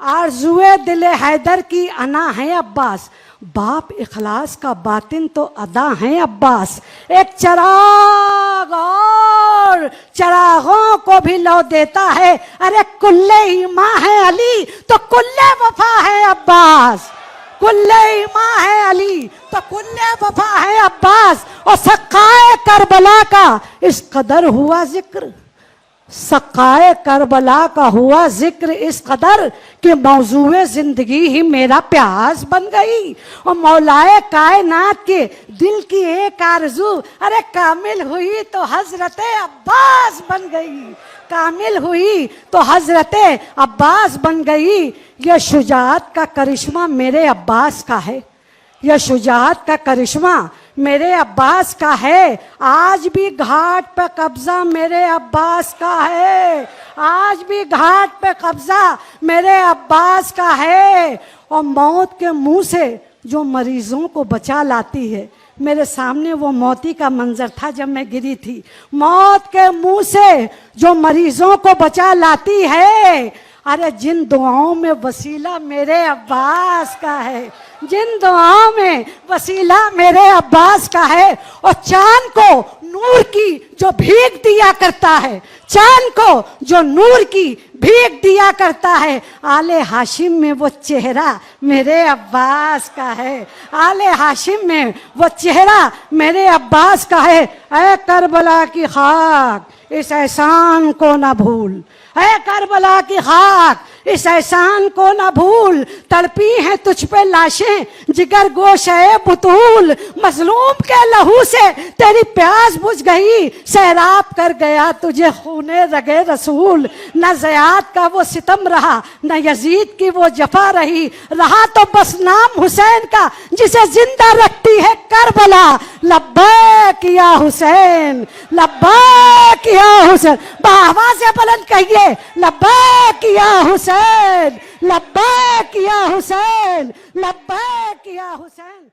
आरज़ुए दिल हैदर की अना है अब्बास, बाप इखलास का बातिन तो अदा है अब्बास। एक चिराग और चिरागों को भी लौ देता है, अरे कुल्ले ईमां है अली तो कुल्ले वफा है अब्बास। कुल्ले ईमां है अली तो कुल्ले वफा है अब्बास। और सक़ाए करबला का इस कदर हुआ जिक्र, सक़ाए करबला का हुआ जिक्र इस कदर कि मौजूए जिंदगी ही मेरा प्यास बन गई। और मौलाए कायनात के दिल की एक आरज़ू अरे कामिल हुई तो हजरते अब्बास बन गई, कामिल हुई तो हजरते अब्बास बन गई। यह शुजाअत का करिश्मा मेरे अब्बास का है, यह शुजाअत का करिश्मा मेरे अब्बास का है। आज भी घाट पे कब्जा मेरे अब्बास का है, आज भी घाट पे कब्जा मेरे अब्बास का है। और मौत के मुंह से जो मरीजों को बचा लाती है, मेरे सामने वो मौती का मंजर था जब मैं गिरी थी। मौत के मुंह से जो मरीजों को बचा लाती है, अरे जिन दुआओं में वसीला मेरे अब्बास का है, जिन दुआओं में वसीला मेरे अब्बास का है। और चांद को नूर की जो भीख दिया करता है, चांद को जो नूर की भीख दिया करता है, आले हाशिम में वो चेहरा मेरे अब्बास का है, आले हाशिम में वो चेहरा मेरे अब्बास का है। ऐ करबला की खाक इस एहसान को ना भूल, ऐ करबला की खाक इस एहसान को ना भूल। तड़पी हैं तुझ पे लाशें जिगर गोश है बुतूल, मजलूम के लहू से तेरी प्यास बुझ गई, सैराब कर गया तुझे खूने रगे रसूल। न ज़ियाद का वो सितम रहा, न यजीद की वो जफा रही, रहा तो बस नाम हुसैन का जिसे जिंदा रखती है करबला। लब्बैक या हुसैन, लब्बैक या हुसैन, आवाज़ बुलंद कहिए लब्बैक या हुसैन, लब्बैक या हुसैन, लब्बैक या हुसैन।